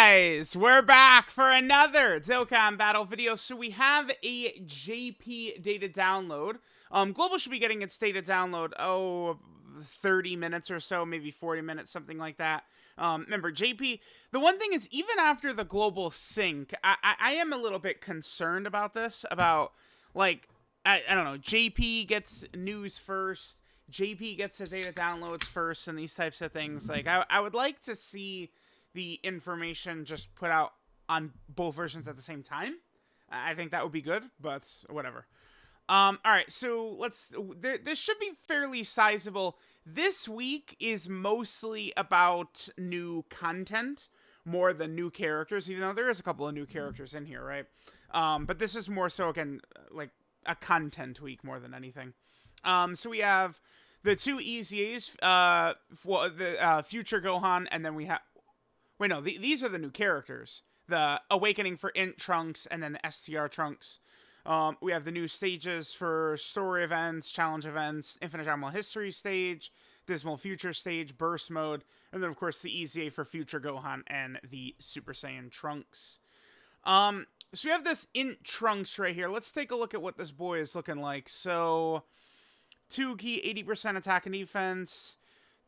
guys, we're back for another Dokkan battle video. So we have a JP data download. Global should be getting its data download, 30 minutes or so, maybe 40 minutes, something like that. Remember, JP, the one thing is, even after the global sync, I am a little bit concerned about this, about, like, I don't know, JP gets news first, JP gets the data downloads first, and these types of things. Like, I would like to see the information just put out on both versions at the same time. I think that would be good, but whatever. All right, so this should be fairly sizable. This week is mostly about new content more than new characters, even though there is a couple of new characters in here, right? But this is more so, again, like a content week more than anything. So we have the two EZAs, for the future Gohan, and then we have... Wait, no, these are the new characters. The Awakening for INT Trunks, and then the STR Trunks. We have the new stages for story events, challenge events, Infinite Animal History stage, Dismal Future stage, Burst mode, and then, of course, the EZA for future Gohan and the Super Saiyan Trunks. So we have this INT Trunks right here. Let's take a look at what this boy is looking like. So, 2 key, 80% attack and defense,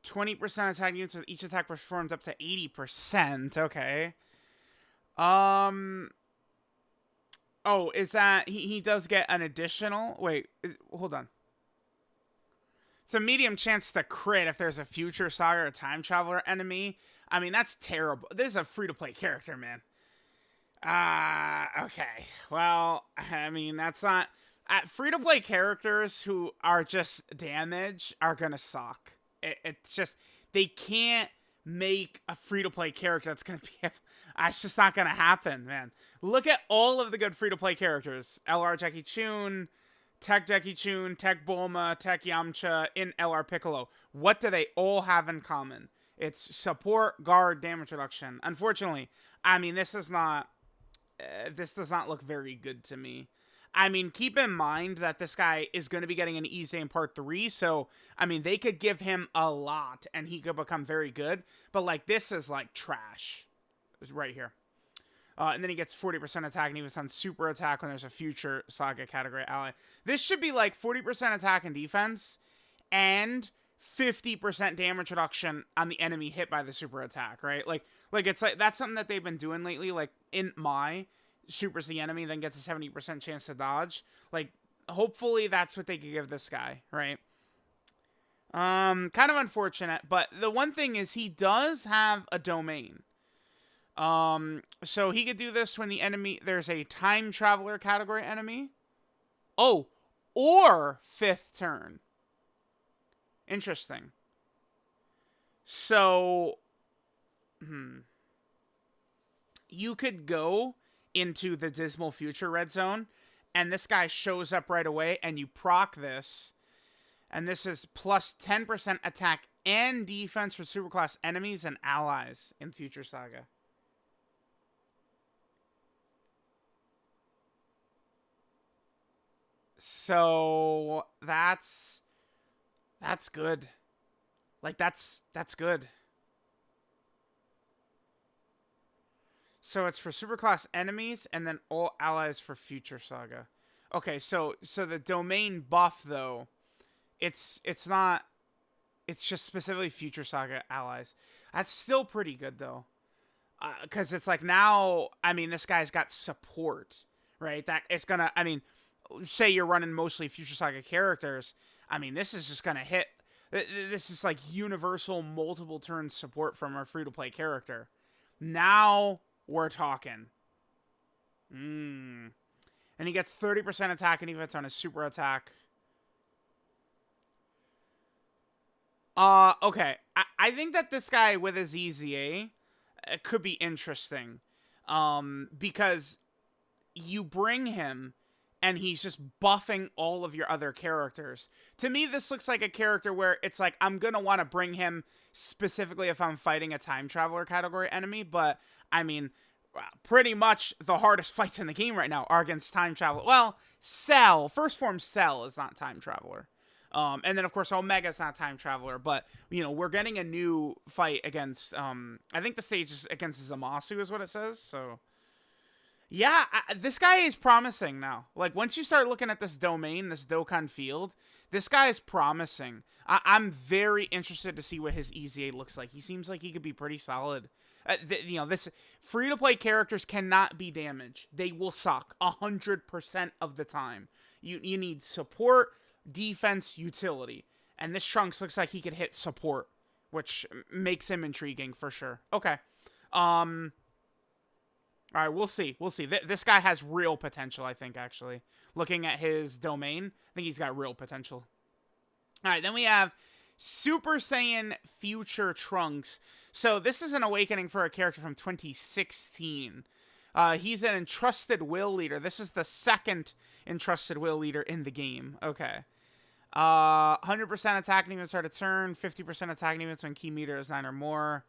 20% attack units with each attack performs up to 80%. Okay. Oh, is that... He does get an additional... Wait, hold on. It's a medium chance to crit if there's a Future Saga or Time Traveler enemy. I mean, that's terrible. This is a free-to-play character, man. Okay. Well, I mean, that's not... free-to-play characters who are just damage are gonna suck. It's just... They can't make a free-to-play character that's gonna be... It's just not gonna happen, man. Look at all of the good free-to-play characters. LR Jackie Chun, Tech Jackie Chun, Tech Bulma, Tech Yamcha, in LR Piccolo. What do they all have in common? It's support, guard, damage reduction. Unfortunately, I mean, this is not... this does not look very good to me. I mean, keep in mind that this guy is going to be getting an EZA in Part 3, so, I mean, they could give him a lot, and he could become very good, but, like, this is, like, trash. It's right here. And then he gets 40% attack, and he was on super attack when there's a Future Saga category ally. This should be, like, 40% attack and defense, and 50% damage reduction on the enemy hit by the super attack, right? Like, it's like, that's something that they've been doing lately, like, in my... supers the enemy, then gets a 70% chance to dodge. Like, hopefully that's what they could give this guy, right? Kind of unfortunate, but the one thing is he does have a domain. So he could do this when the enemy, there's a time traveler category enemy. Oh, or 5th turn. Interesting. So, you could go into the Dismal Future red zone, and this guy shows up right away, and you proc this, and this is plus 10% attack and defense for superclass enemies and allies in Future Saga. So that's good. Like, that's good. So it's for superclass enemies, and then all allies for Future Saga. Okay, so the domain buff, though, it's not... It's just specifically Future Saga allies. That's still pretty good, though. Because it's like now... I mean, this guy's got support, right? That it's gonna... I mean, say you're running mostly Future Saga characters. I mean, this is just gonna hit... This is like universal multiple turn support from our free-to-play character. Now... we're talking. And he gets 30% attack and defense on his super attack. Okay. I think that this guy with his EZA could be interesting. Because you bring him and he's just buffing all of your other characters. To me, this looks like a character where it's like, I'm going to want to bring him specifically if I'm fighting a time traveler category enemy, but... I mean, pretty much the hardest fights in the game right now are against time travel. Well, Cell. First form Cell is not time traveler. And then, of course, Omega's not a time traveler, but, you know, we're getting a new fight against, I think the stage is against Zamasu is what it says, so... Yeah, this guy is promising now. Like, once you start looking at this domain, this Dokkan field, this guy is promising. I'm very interested to see what his EZA looks like. He seems like he could be pretty solid. You know, this free-to-play characters cannot be damaged. They will suck 100% of the time. You need support, defense, utility. And this Trunks looks like he could hit support, which makes him intriguing for sure. Okay. All right, we'll see. We'll see. This guy has real potential, I think, actually. Looking at his domain, I think he's got real potential. All right, then we have Super Saiyan Future Trunks. So this is an awakening for a character from 2016. He's an Entrusted Will Leader. This is the second Entrusted Will Leader in the game. Okay. 100% attack units start a turn. 50% attack units when key meter is 9 or more.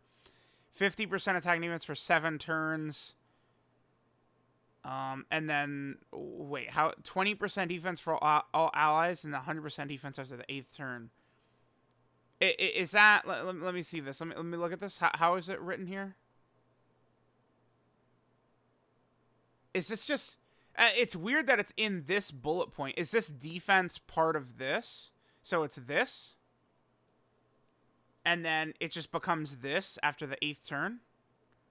50% attack units for 7 turns. And then, wait, how 20% defense for all allies and 100% defense after the 8th turn. Is that, let me see this. Let me look at this. How is it written here? Is this just, it's weird that it's in this bullet point. Is this defense part of this? So it's this? And then it just becomes this after the 8th turn?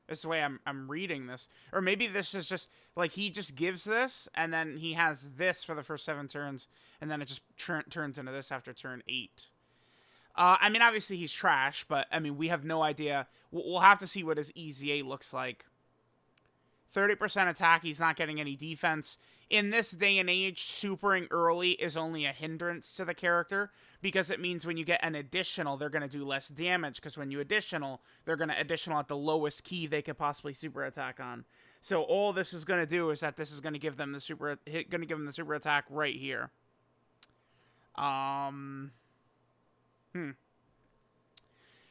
This is the way I'm reading this. Or maybe this is just, like, he just gives this, and then he has this for the first 7 turns, and then it just turns into this after turn 8. I mean, obviously he's trash, but, I mean, we have no idea. We'll have to see what his EZA looks like. 30% attack, he's not getting any defense. In this day and age, supering early is only a hindrance to the character, because it means when you get an additional, they're going to do less damage, because when you additional, they're going to additional at the lowest key they could possibly super attack on. So all this is going to do is that this is going to give them the super attack right here.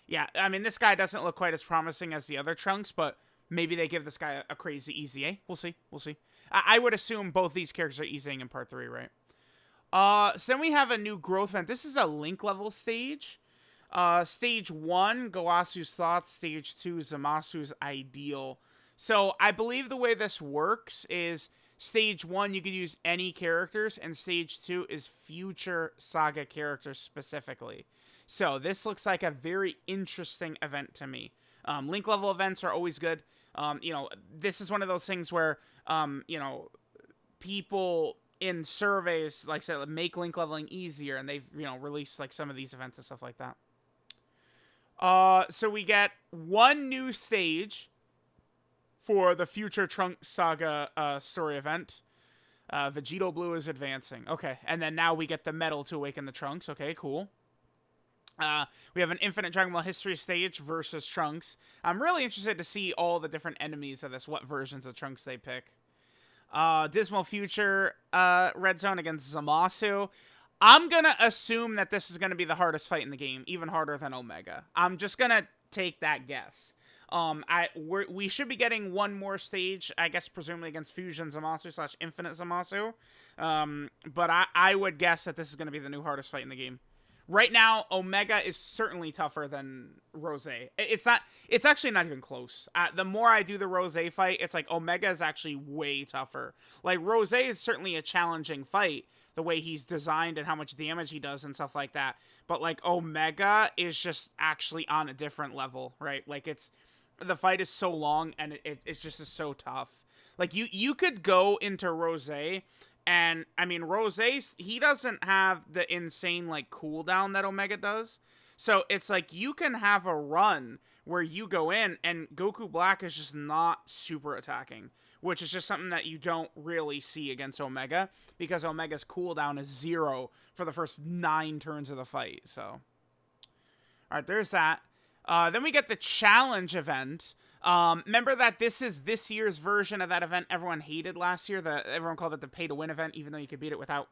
Yeah, I mean, this guy doesn't look quite as promising as the other Trunks, but maybe they give this guy a crazy EZA. We'll see. We'll see. I would assume both these characters are EZAing in part 3, right? So then we have a new growth event. This is a link level stage. Stage 1, Goasu's Thoughts. Stage 2, Zamasu's Ideal. So I believe the way this works is Stage 1, you could use any characters, and Stage 2 is future Saga characters specifically. So this looks like a very interesting event to me. Link level events are always good. You know, this is one of those things where, you know, people in surveys, like I said, make link leveling easier, and they've, you know, released, like, some of these events and stuff like that. So we get one new stage for the Future Trunks Saga story event. Vegito Blue is advancing. Okay, and then now we get the medal to awaken the Trunks. Okay, cool. We have an Infinite Dragon Ball History stage versus Trunks. I'm really interested to see all the different enemies of this, what versions of Trunks they pick. Dismal Future Red Zone against Zamasu. I'm gonna assume that this is gonna be the hardest fight in the game, even harder than Omega. I'm just gonna take that guess. We should be getting one more stage, I guess, presumably against Fusion Zamasu / Infinite Zamasu. But I would guess that this is gonna be the new hardest fight in the game. Right now, Omega is certainly tougher than Rose. It's actually not even close. The more I do the Rose fight, it's like Omega is actually way tougher. Like, Rose is certainly a challenging fight, the way he's designed and how much damage he does and stuff like that. But, like, Omega is just actually on a different level, right? Like, the fight is so long and it's just so tough. Like, you could go into Rose. And, I mean, Rose, he doesn't have the insane, like, cooldown that Omega does. So, it's like, you can have a run where you go in, and Goku Black is just not super attacking. Which is just something that you don't really see against Omega, because Omega's cooldown is 0 for the first 9 turns of the fight, so. Alright, there's that. Then we get the challenge event. Remember that this is this year's version of that event everyone hated last year. Everyone called it the pay-to-win event, even though you could beat it without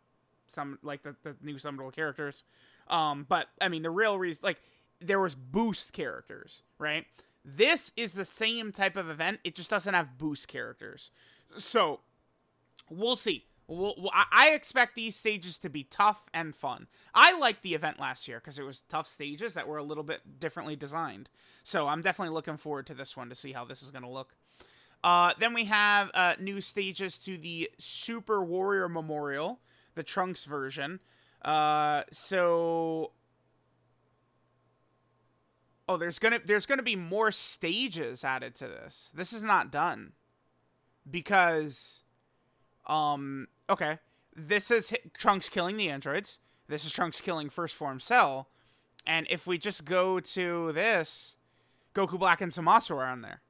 some, like, the new summonable characters. But, I mean, the real reason, like, there was boost characters, right? This is the same type of event. It just doesn't have boost characters. So, we'll see. I expect these stages to be tough and fun. I liked the event last year because it was tough stages that were a little bit differently designed. So I'm definitely looking forward to this one to see how this is going to look. Then we have new stages to the Super Warrior Memorial, the Trunks version. So... Oh, there's gonna be more stages added to this. This is not done. Because... okay. This is Trunks killing the androids. This is Trunks killing First Form Cell. And if we just go to this, Goku Black and Zamasu are on there.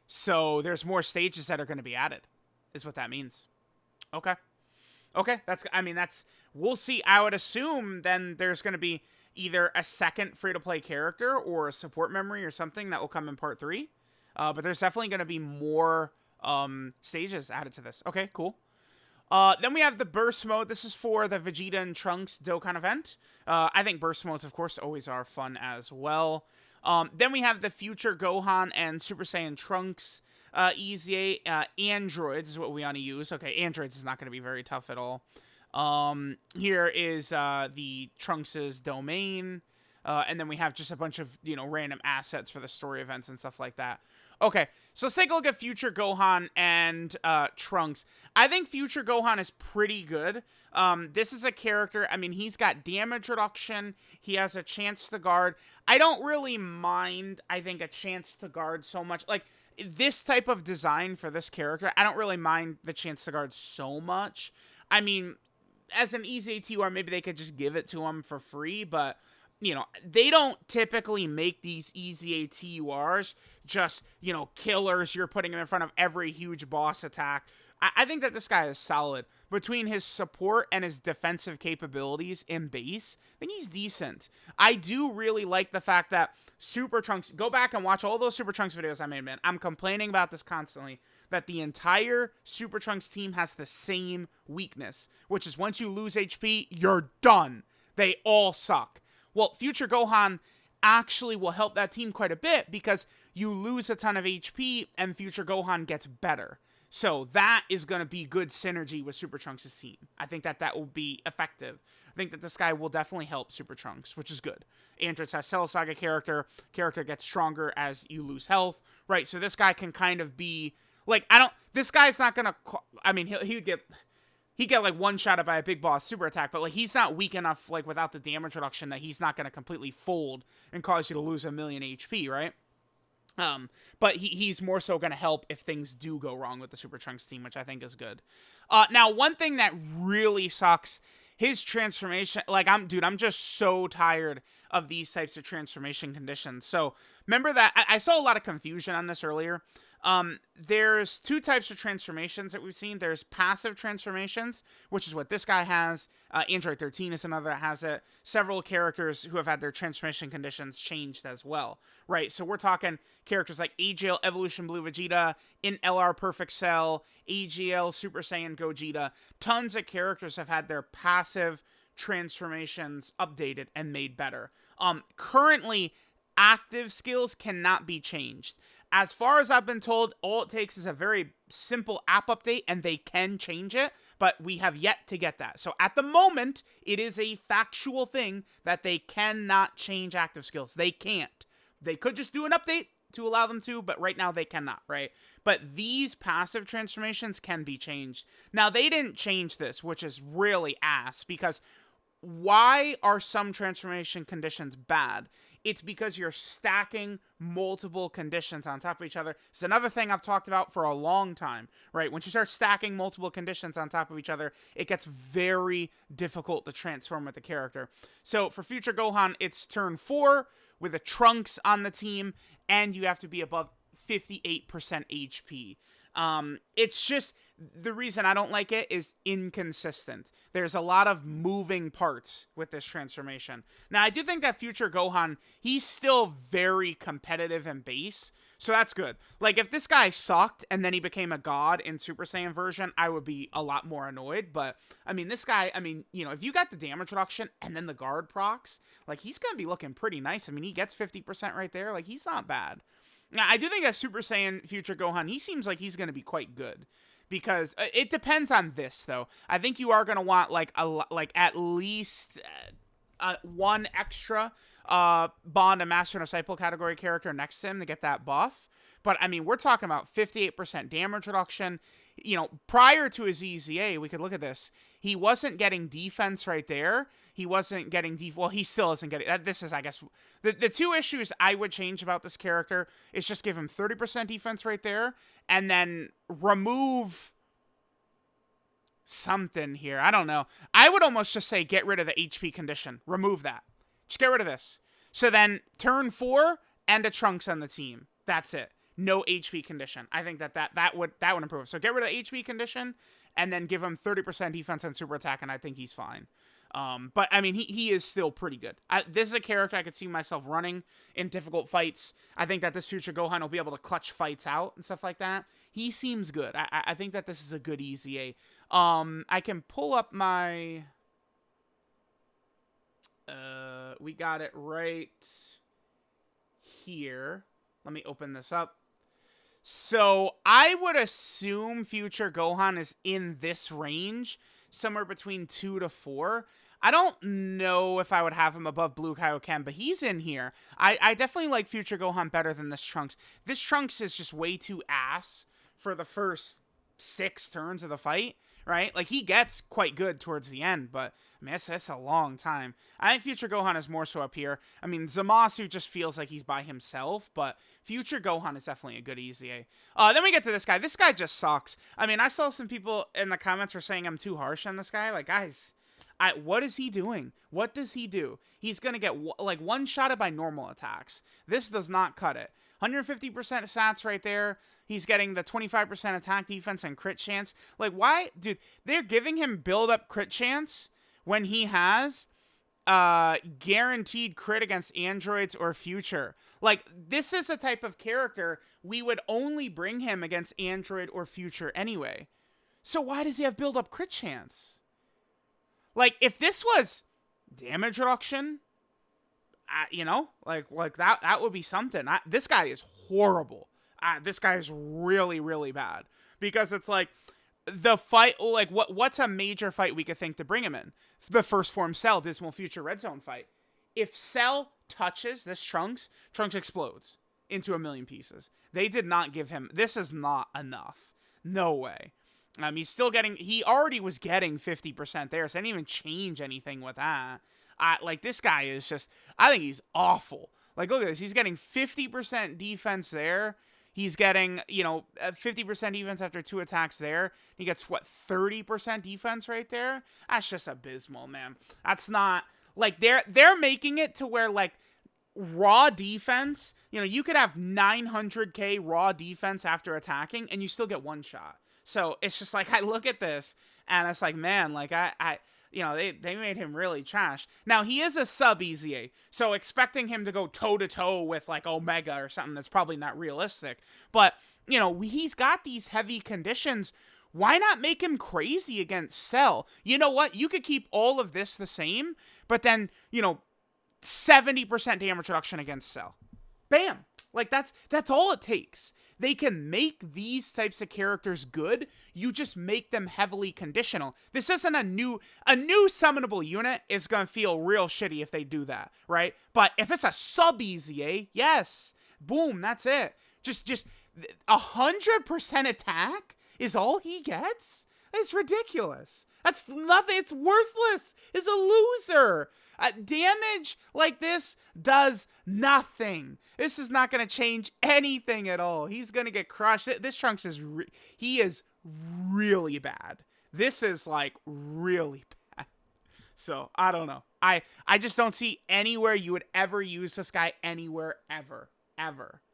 So there's more stages that are going to be added, is what that means. Okay. Okay, we'll see. I would assume then there's going to be either a second free-to-play character or a support memory or something that will come in part 3. But there's definitely going to be more stages added to this. Okay, cool. Then we have the burst mode. This is for the Vegeta and Trunks Dokkan event. I think burst modes, of course, always are fun as well. Then we have the future Gohan and Super Saiyan Trunks EZA. Androids is what we want to use. Okay, androids is not going to be very tough at all. Here is the Trunks' domain. And then we have just a bunch of, random assets for the story events and stuff like that. Okay, so let's take a look at Future Gohan and Trunks. I think Future Gohan is pretty good. This is a character, he's got damage reduction. He has a chance to guard. I don't really mind, I think, a chance to guard so much. Like, this type of design for this character, I don't really mind the chance to guard so much. As an easy TUR, maybe they could just give it to him for free, but... they don't typically make these easy TURs just, killers you're putting him in front of every huge boss attack. I think that this guy is solid. Between his support and his defensive capabilities in base, I think he's decent. I do really like the fact that Super Trunks... Go back and watch all those Super Trunks videos I made, man. I'm complaining about this constantly. That the entire Super Trunks team has the same weakness. Which is once you lose HP, you're done. They all suck. Well, Future Gohan actually will help that team quite a bit because you lose a ton of HP and Future Gohan gets better. So that is going to be good synergy with Super Trunks' team. I think that will be effective. I think that this guy will definitely help Super Trunks, which is good. Androids has Cell Saga character gets stronger as you lose health, right? So this guy can kind of be, like, this guy's not going to, He'd get, like, one-shotted by a big boss super attack, but, like, he's not weak enough, like, without the damage reduction that he's not going to completely fold and cause you to lose 1,000,000 HP, right? But he's more so going to help if things do go wrong with the Super Trunks team, which I think is good. Now, one thing that really sucks, his transformation, like, I'm just so tired of these types of transformation conditions. So, remember that, I saw a lot of confusion on this earlier. There's two types of transformations that we've seen. There's passive transformations, which is what this guy has. Android 13 is another that has it. Several characters who have had their transformation conditions changed as well, right? So we're talking characters like AGL Evolution Blue Vegeta, in LR Perfect Cell, AGL Super Saiyan Gogeta. Tons of characters have had their passive transformations updated and made better. Currently, active skills cannot be changed. As far as I've been told, all it takes is a very simple app update and they can change it, but we have yet to get that. So at the moment, it is a factual thing that they cannot change active skills. They can't. They could just do an update to allow them to, but right now they cannot, right? But these passive transformations can be changed. Now, they didn't change this, which is really ass, because why are some transformation conditions bad? It's because you're stacking multiple conditions on top of each other. It's another thing I've talked about for a long time, right? Once you start stacking multiple conditions on top of each other, it gets very difficult to transform with the character. So for Future Gohan, it's turn 4 with a Trunks on the team, and you have to be above 58% HP. It's just, the reason I don't like it is inconsistent. There's a lot of moving parts with this transformation. Now, I do think that Future Gohan, he's still very competitive in base, so that's good. Like, if this guy sucked and then he became a god in Super Saiyan version, I would be a lot more annoyed, but, this guy, if you got the damage reduction and then the guard procs, like, he's gonna be looking pretty nice. He gets 50% right there, like, he's not bad. Now, I do think that Super Saiyan Future Gohan, he seems like he's going to be quite good. because it depends on this though. I think you are gonna want like at least one extra Bond and Master and Disciple category character next to him to get that buff. But I mean, we're talking about 58% damage reduction. You know, prior to his EZA, we could look at this. He wasn't getting defense right there. He wasn't getting well, he still isn't getting this is, I guess, the two issues I would change about this character is just give him 30% defense right there and then remove something here. I don't know. I would almost just say get rid of the HP condition. Remove that. Just get rid of this. So then turn 4 and a Trunks on the team. That's it. No HP condition. I think that would improve. So get rid of the HP condition and then give him 30% defense and super attack, and I think he's fine. But I mean, he is still pretty good. This is a character I could see myself running in difficult fights. I think that this future Gohan will be able to clutch fights out and stuff like that. He seems good. I think that this is a good EZA. I can pull up my... we got it right here. Let me open this up. So I would assume future Gohan is in this range, somewhere between 2 to 4. I don't know if I would have him above Blue Kaioken, but he's in here. I definitely like future Gohan better than this Trunks. This Trunks is just way too ass for the first 6 turns of the fight, right? Like, he gets quite good towards the end, but I mean, that's a long time. I think future Gohan is more so up here. I mean, Zamasu just feels like he's by himself, but future Gohan is definitely a good EZA. Then we get to this guy. This guy just sucks. I mean, I saw some people in the comments were saying I'm too harsh on this guy. Like, guys, what is he doing? What does he do? He's going to get, like, one-shotted by normal attacks. This does not cut it. 150% stats right there. He's getting the 25% attack defense and crit chance. Like, why? Dude, they're giving him build-up crit chance when he has guaranteed crit against androids or future. Like, this is a type of character we would only bring him against android or future anyway. So why does he have build-up crit chance? Like, if this was damage reduction, you know, like that would be something. This guy is horrible. This guy is really, really bad. Because it's like, the fight, like, what's a major fight we could think to bring him in? The first form Cell, Dismal Future Red Zone fight. If Cell touches this Trunks explodes into a million pieces. They did not give him, this is not enough. No way. He's still getting, he already was getting 50% there, so I didn't even change anything with that. Like, this guy is just, I think he's awful. Like, look at this. He's getting 50% defense there. He's getting, you know, 50% defense after 2 attacks there. He gets, what, 30% defense right there? That's just abysmal, man. That's not, like, they're making it to where, like, raw defense, you know, you could have 900k raw defense after attacking, and you still get one shot. So, it's just like, I look at this, and it's like, man, like, you know, they made him really trash. Now, he is a sub EZA, so expecting him to go toe-to-toe with, like, Omega or something that's probably not realistic. But, you know, he's got these heavy conditions. Why not make him crazy against Cell? You know what? You could keep all of this the same, but then, you know, 70% damage reduction against Cell. Bam! Like, that's all it takes. They can make these types of characters good. You just make them heavily conditional. This isn't a new summonable unit is going to feel real shitty if they do that, right? But if it's a sub EZA, yes. Boom, that's it. Just 100% attack is all he gets? It's ridiculous. That's nothing. It's worthless. It's a loser. Damage like this does nothing. This is not going to change anything at all. He's going to get crushed. This Trunks is, he is really bad. This is, like, really bad. So, I don't know. I just don't see anywhere you would ever use this guy anywhere, ever.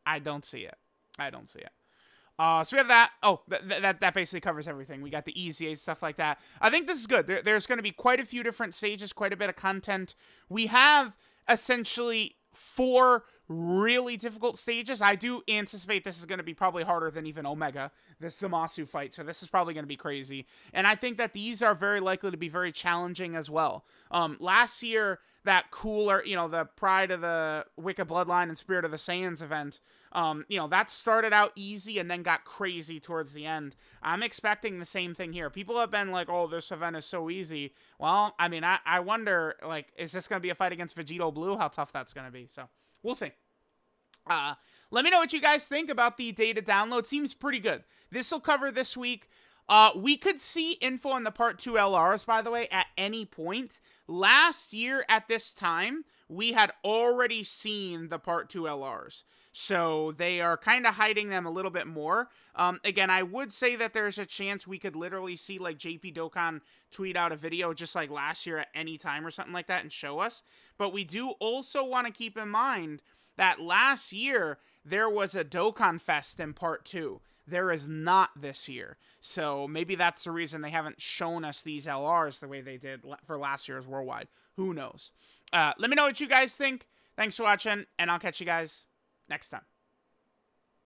I don't see it. So we have that. Oh, that basically covers everything. We got the EZA, stuff like that. I think this is good. There's going to be quite a few different stages, quite a bit of content. We have essentially 4 really difficult stages. I do anticipate this is going to be probably harder than even Omega, this Zamasu fight. So this is probably going to be crazy. And I think that these are very likely to be very challenging as well. Last year, that cooler, you know, the Pride of the Wicca Bloodline and Spirit of the Saiyans event, That started out easy and then got crazy towards the end. I'm expecting the same thing here. People have been like, oh, this event is so easy. Well, I mean, I wonder, like, is this going to be a fight against Vegito Blue? How tough that's going to be. So, we'll see. Let me know what you guys think about the data download. Seems pretty good. This will cover this week. We could see info on the Part 2 LRs, by the way, at any point. Last year at this time, we had already seen the Part 2 LRs. So they are kind of hiding them a little bit more. Again, I would say that there's a chance we could literally see like JP Dokkan tweet out a video just like last year at any time or something like that and show us. But we do also want to keep in mind that last year there was a Dokkan Fest in Part 2. There is not this year. So maybe that's the reason they haven't shown us these LRs the way they did for last year's Worldwide. Who knows? Let me know what you guys think. Thanks for watching, and I'll catch you guys next time.